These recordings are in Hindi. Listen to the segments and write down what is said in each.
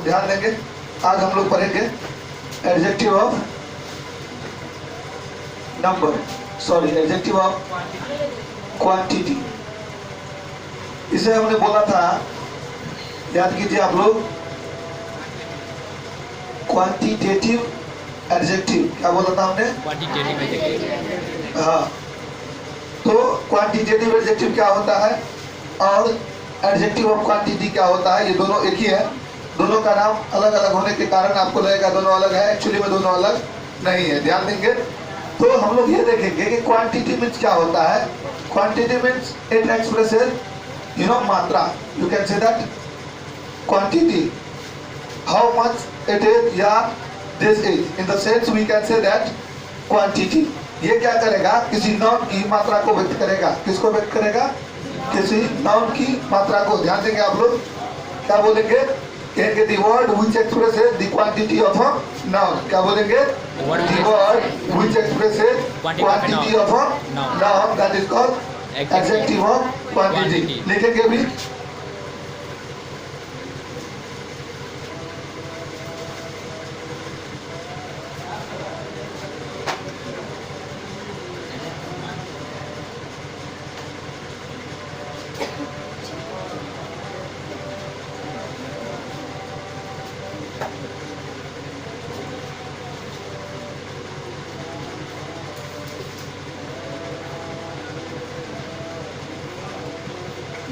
ध्यान देंगे। आज हम लोग पढ़ेंगे adjective of number, sorry adjective of quantity. इसे हमने बोला था, याद कीजिए आप लोग, क्वांटिटेटिव एडजेक्टिव। क्या बोला था हमने? Quantitative adjective. हाँ, तो क्वांटिटेटिव एडजेक्टिव क्या होता है और एडजेक्टिव ऑफ क्वांटिटी क्या होता है, ये दोनों एक ही है। दोनों का नाम अलग अलग होने के कारण आपको लगेगा दोनों अलग है, एक्चुअली में दोनों अलग नहीं है। ध्यान देंगे। तो हम लोग ये देखेंगे कि क्वांटिटी मीन्स क्या होता है। क्वांटिटी मीन्स इट एक्सप्रेसेस मात्रा। You can say that quantity, how much it is या this is. In the sense we can say that quantity. ये क्या करेगा? किसी नाउन की मात्रा को व्यक्त करेगा। किसको व्यक्त करेगा? किसी नाउन की मात्रा को। ध्यान देंगे आप लोग, क्या बोलेंगे? कहेंगे the word which expresses the quantity of a noun। क्या बोलेंगे? the word which expresses quantity of a noun, that is called adjective of quantity। लिखेंगे भी।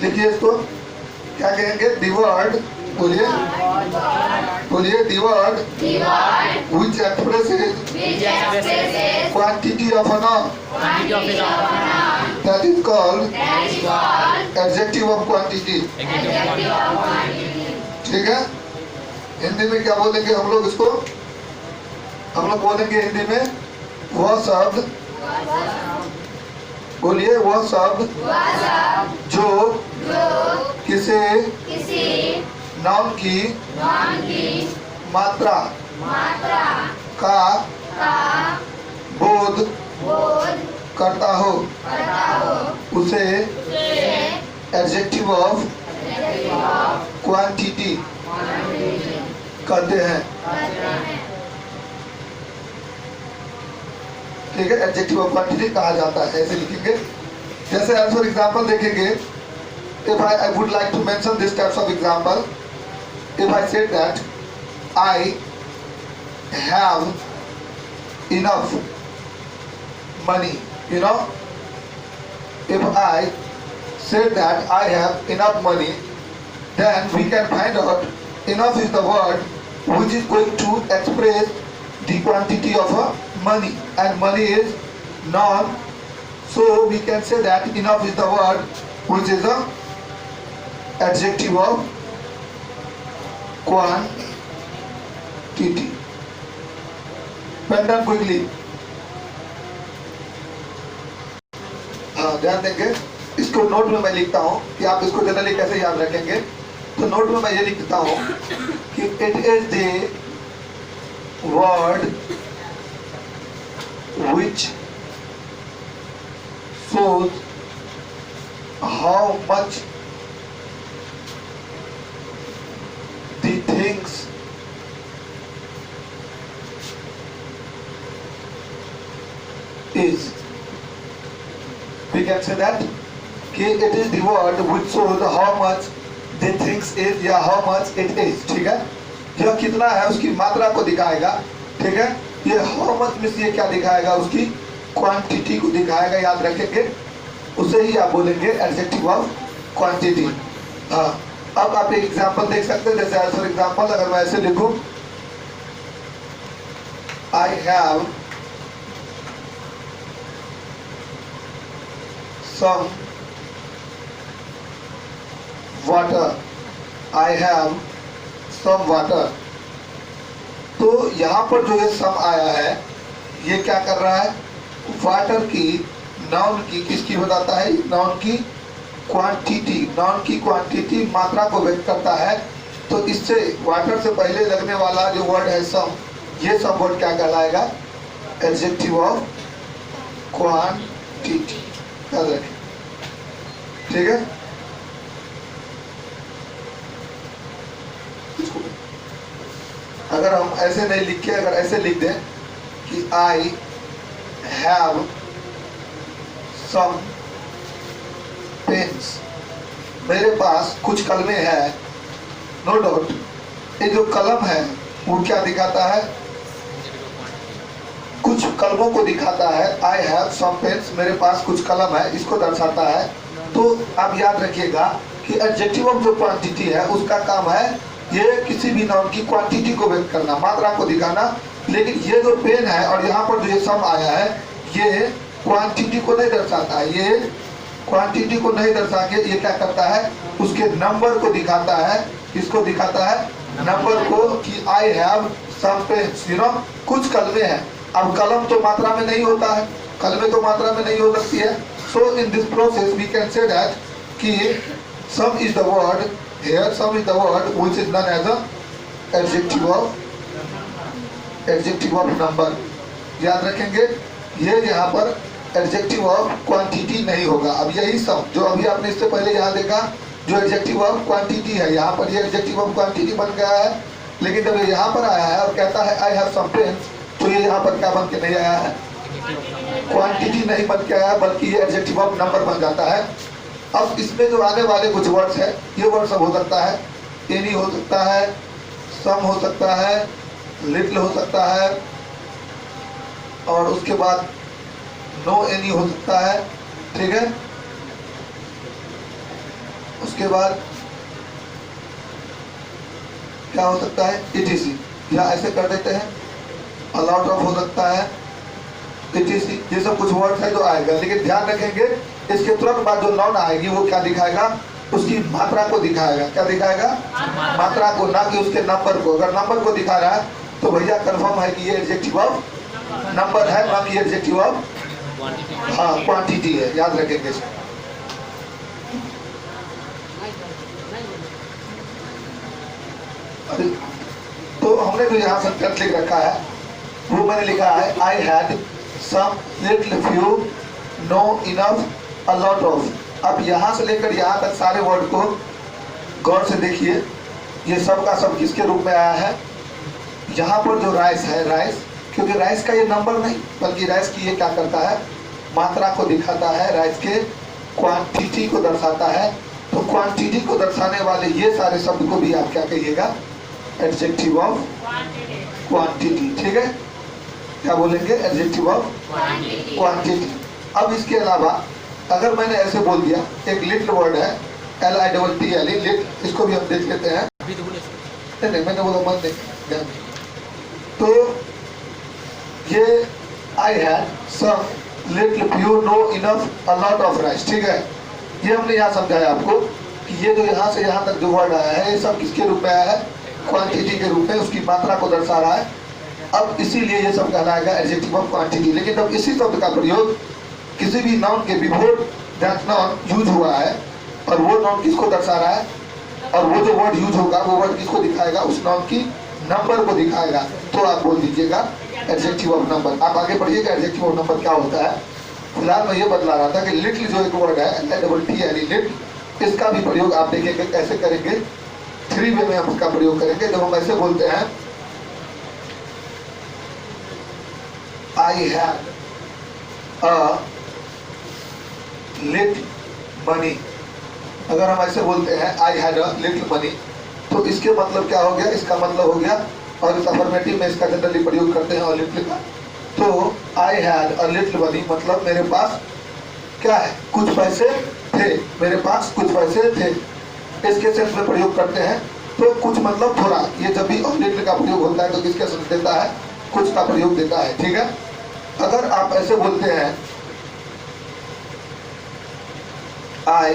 लिखिए इसको, क्या कहेंगे? the word, बोलिए बोलिए, the word which expresses quantity of a noun, that is called adjective of quantity। ठीक है। हिंदी में क्या बोलेंगे हम लोग इसको? हम लोग बोलेंगे हिंदी में वह शब्द, बोलिए वह शब्द जो किसी नाउन की मात्रा का बोध करता हो उसे एडजेक्टिव ऑफ क्वांटिटी कहते हैं। ठीक है, एडजेक्टिव ऑफ क्वांटिटी कहा जाता है, ऐसे लिखेंगे। जैसे एज फॉर एग्जाम्पल देखेंगे, if I would like to mention this types of example, if I say that I have enough money, if I say that I have enough money, then we can find out enough is the word which is going to express the quantity of money, and money is noun, so we can say that enough is the word which is a adjective of quantity। Pen down quickly। हाँ, ध्यान देंगे। इसको नोट में मैं लिखता हूँ कि आप इसको जनरली कैसे याद रखेंगे। तो नोट में मैं ये लिखता हूँ कि it is the word which shows how much the things is। We can say that कि it is the word which shows how much the things is या how much it is। ठीक है, यह कितना है उसकी मात्रा को दिखाएगा। ठीक है, ये हाउ मच में ये क्या दिखाएगा? उसकी क्वांटिटी को दिखाएगा। याद रखेंगे, उसे ही आप बोलेंगे एडजेक्टिव ऑफ क्वांटिटी। हाँ, अब आप एक एग्जांपल देख सकते हैं। जैसे फॉर एग्जांपल अगर मैं ऐसे लिखूं, I have some water, I have some water. तो यहाँ पर जो ये सम आया है, ये क्या कर रहा है? वाटर की, नाउन की, किसकी बताता है? नाउन की क्वांटिटी, नाउन की क्वांटिटी मात्रा को व्यक्त करता है। तो इससे वाटर से पहले लगने वाला जो वर्ड है सम, ये सब वर्ड क्या कहलाएगा? Adjective of quantity. याद रखें, ठीक है। अगर हम ऐसे नहीं लिख के अगर ऐसे लिख दें कि आई हैव सम पेन्स, मेरे पास कुछ कलमें हैं, नो डाउट ये जो कलम है वो क्या दिखाता है, कुछ कलमों को दिखाता है। आई हैव सम पेन्स, मेरे पास कुछ कलम है, इसको दर्शाता है। तो आप याद रखिएगा कि एडजेक्टिव ऑफ जो क्वांटिटी है उसका काम है ये किसी भी नाउन की क्वांटिटी को व्यक्त करना, मात्रा को दिखाना। लेकिन ये जो पेन है और यहाँ पर जो ये सम आया है ये क्वांटिटी को नहीं दर्शाता है, ये क्वांटिटी को नहीं दर्शा के ये क्या करता है, उसके नंबर को दिखाता है। किसको दिखाता है, नंबर को, कि I have some pens, you know, कुछ कलमे हैं। अब कलम तो मात्रा में नहीं होता है, कलमे तो मात्रा में नहीं हो सकती है। So in this process we can say that कि some is the word here, some is the word which is known as a adjective of number. याद रखेंगे ये यहाँ पर एडजेक्टिव ऑफ क्वांटिटी नहीं होगा। अब यही सम जो अभी आपने इससे पहले यहाँ देखा जो एडजेक्टिव ऑफ क्वांटिटी है, यहाँ पर ये एडजेक्टिव ऑफ क्वांटिटी बन गया है। लेकिन जब ये यहाँ पर आया है और कहता है आई हैव सम पेन्स, तो ये यहाँ पर क्या बन के नहीं आया है, क्वांटिटी नहीं बन के आया, बल्कि ये एडजेक्टिव ऑफ नंबर बन जाता है। अब इसमें जो आने वाले कुछ वर्ड्स है ये वर्ड सब हो सकता है, एनी हो सकता है, सम हो सकता है, लिटिल हो सकता है, और उसके बाद नो एनी हो सकता है, ठीक है। उसके बाद क्या हो सकता है, इटीसी, या ऐसे कर देते हैं अलॉट ऑफ हो सकता है, इटीसी। ये सब कुछ वर्ड्स है जो आएगा। लेकिन ध्यान रखेंगे इसके तुरंत बाद जो नाउन आएगी वो क्या दिखाएगा, उसकी मात्रा को दिखाएगा। क्या दिखाएगा, मात्रा को, ना कि उसके नंबर को। अगर नंबर को दिखा रहा है तो भैया कंफर्म है कि ये एडजेक्टिव ऑफ नंबर है, ना कि एडजेक्टिव ऑफ क्वांटिटी है। याद रखेंगे इसको। तो हमने जो यहाँ सेंटेंस लिख रखा है वो मैंने लिखा है I had some little few no enough a lot of. अब यहाँ से लेकर यहाँ तक सारे वर्ड को गौर से देखिए, ये सब का सब किसके रूप में आया है। यहाँ पर जो राइस है, राइस, क्योंकि राइस का ये नंबर नहीं बल्कि राइस की ये क्या करता है, मात्रा को दिखाता है, राइस के क्वांटिटी को दर्शाता है। तो क्वांटिटी को दर्शाने वाले ये सारे शब्द को भी आप क्या कहिएगा, एडजेक्टिव ऑफ क्वांटिटी, ठीक है। क्या बोलेंगे, एडजेक्टिव ऑफ क्वांटिटी। अब इसके अलावा अगर मैंने ऐसे बोल दिया, एक लिटिल वर्ड है LITTLE, लिट, इसको भी हम देख लेते हैं। नहीं मैंने बोला मन नहीं। तो ये I had some little few no enough a lot of rice, ठीक है। ये हमने यहाँ समझाया आपको कि ये जो यहाँ से यहाँ तक जो वर्ड आया है ये सब किसके रूप में आया है, क्वांटिटी के रूप में, उसकी मात्रा को दर्शा रहा है। अब इसीलिए ये सब कहलाएगा एडजेक्टिव ऑफ क्वांटिटी। लेकिन जब इसी शब्द का प्रयोग किसी भी नाउन के बिफोर दैट नाउन यूज हुआ है और वो नाउन किसको दर्शा रहा है, और वो जो वर्ड यूज होगा वो वर्ड किसको दिखाएगा, उस नाउन की नंबर को दिखाएगा। तो आप बोल दीजिएगा एडजेक्टिव ऑफ नंबर। आप आगे पढ़िएगा एडजेक्टिव ऑफ नंबर क्या होता है। फिलहाल मैं ये बतला रहा था कि लिटिल जो एक वर्ड है LITTLE, लिट, इसका भी प्रयोग आप देखेंगे कैसे करेंगे। 3 वे में हम उसका प्रयोग करेंगे। जब हम ऐसे बोलते हैं I had a little money, अगर हम ऐसे बोलते हैं I had a little money, तो इसके मतलब क्या हो गया, इसका मतलब हो गया, और इस अफर्मेटिव में इसका जनरली प्रयोग करते हैं और लिटिल का। तो I had a little money मतलब मेरे पास क्या है, कुछ पैसे थे, मेरे पास कुछ पैसे थे। इसके सेंस में प्रयोग करते हैं तो कुछ मतलब थोड़ा। ये जब भी और लिटिल का प्रयोग होता है तो किसके सेंस देता है, कुछ का प्रयोग देता है, ठीक है। अगर आप ऐसे बोलते हैं आई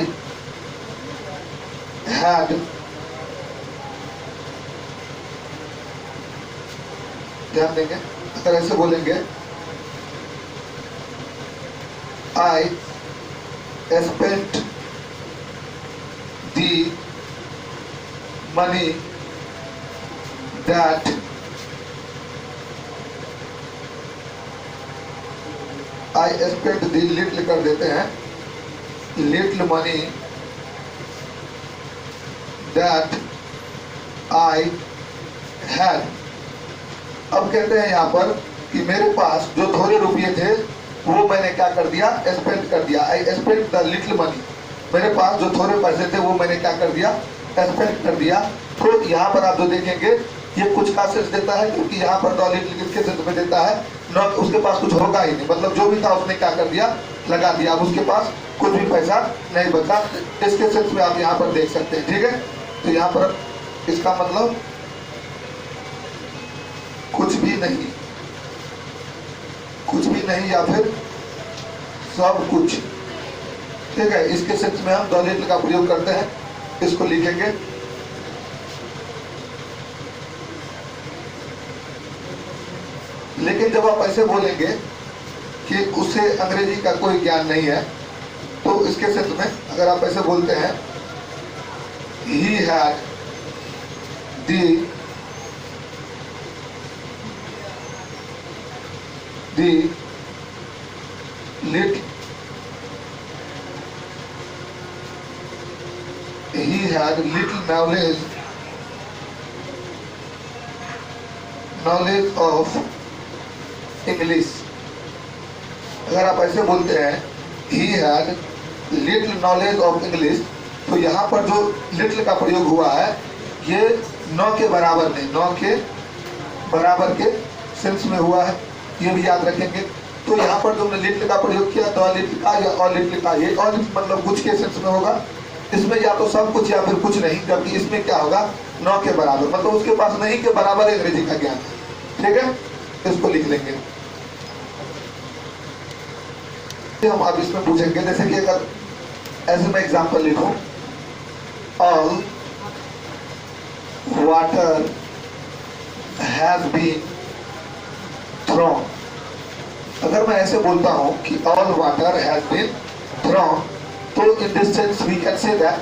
हैड, ध्यान देंगे, अगर ऐसे बोलेंगे I spent the money that, I spent the little कर देते हैं, little money that I had, अब कहते हैं यहाँ पर कि मेरे पास जो थोड़े रुपये थे वो मैंने क्या कर दिया, स्पेंड कर दिया। I spend the little money. मेरे पास जो थोड़े पैसे थे वो मैंने क्या कर दिया, स्पेंड कर दिया। तो यहाँ पर आप जो देखेंगे ये कुछ का सेंस देता है, क्योंकि यहाँ पर द लिटिल किसके सेंस में देता है, नॉट, उसके पास कुछ होगा ही नहीं, मतलब जो भी था उसने क्या कर दिया, लगा दिया। अब उसके पास कुछ भी पैसा नहीं बचा। इसके सेंस में आप यहाँ पर देख सकते हैं, ठीक है। तो यहाँ पर इसका मतलब कुछ भी नहीं, कुछ भी नहीं या फिर सब कुछ, ठीक है। इसके सेंस में हम द लिटिल का प्रयोग करते हैं, इसको लिखेंगे। लेकिन जब आप ऐसे बोलेंगे कि उसे अंग्रेजी का कोई ज्ञान नहीं है, तो इसके सेंस में अगर आप ऐसे बोलते हैं, he had the little, he had little knowledge of English। अगर आप ऐसे बोलते हैं he had little knowledge of English, तो यहाँ पर जो little का प्रयोग हुआ है ये न के बराबर नहीं, न के बराबर के सेंस में हुआ है, ये भी याद रखेंगे। तो यहाँ पर जो हमने लिटिल का प्रयोग किया तो लिटिल का या और लिटिल का, ये और मतलब कुछ के सेंस में होगा। इसमें या तो सब कुछ या फिर कुछ नहीं, जबकि इसमें क्या होगा, न के बराबर, मतलब उसके पास नहीं के बराबर अंग्रेजी का ज्ञान है, ठीक है। इसको लिख लेंगे। हम अब इसमें पूछेंगे, जैसे कि अगर ऐसे मैं एग्जाम्पल लिखूं, all water has been thrown. अगर मैं ऐसे बोलता हूं कि all water has been thrown, तो in this sense we can say that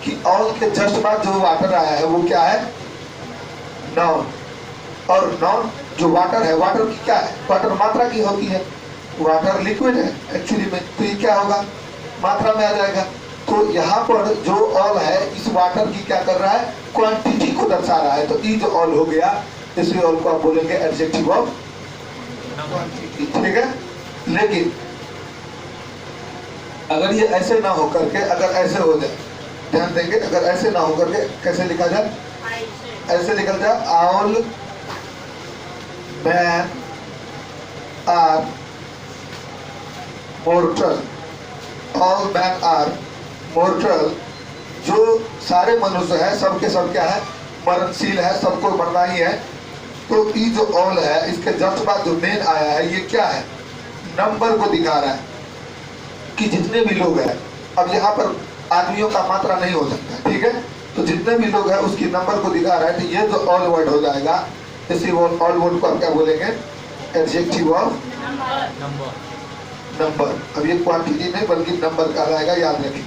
कि ऑल के जस्ट बाद जो वाटर आया है वो क्या है, नाउन। और नाउन जो वाटर है, वाटर की क्या है, वाटर मात्रा की होती है, वाटर लिक्विड है एक्चुअली में, तो ये क्या होगा, मात्रा में आ जाएगा। तो यहाँ पर जो ऑल है इस वाटर की क्या कर रहा है, क्वांटिटी को दर्शा रहा है। तो ई जो ऑल हो गया, इस ऑल को आप बोलेंगे एडजेक्टिव ऑफ क्वांटिटी, ठीक है। लेकिन अगर ये ऐसे ना हो करके, अगर ऐसे हो जाए, ध्यान देंगे, अगर ऐसे ना हो करके कैसे लिखा जाए, ऐसे निकल जाए, all man are mortal. All man are mortal, जो सारे मनुष्य है सब के सब क्या है, मरणशील है, सबको मरना ही है। तो ई जो ऑल है इसके जस्ट बाद जो मेन आया है ये क्या है, नंबर को दिखा रहा है कि जितने भी लोग हैं। अब यहाँ पर आदमियों का मात्रा नहीं हो सकता, ठीक है। तो जितने भी लोग हैं उसकी नंबर को दिखा रहा है, तो ये जो ऑल वर्ड हो जाएगा, इसी ऑल वर्ड को आप क्या बोलेंगे, एडजेक्टिव ऑफ नंबर। अब ये क्वांटिटी नहीं बल्कि नंबर का रहेगा, याद रखिए।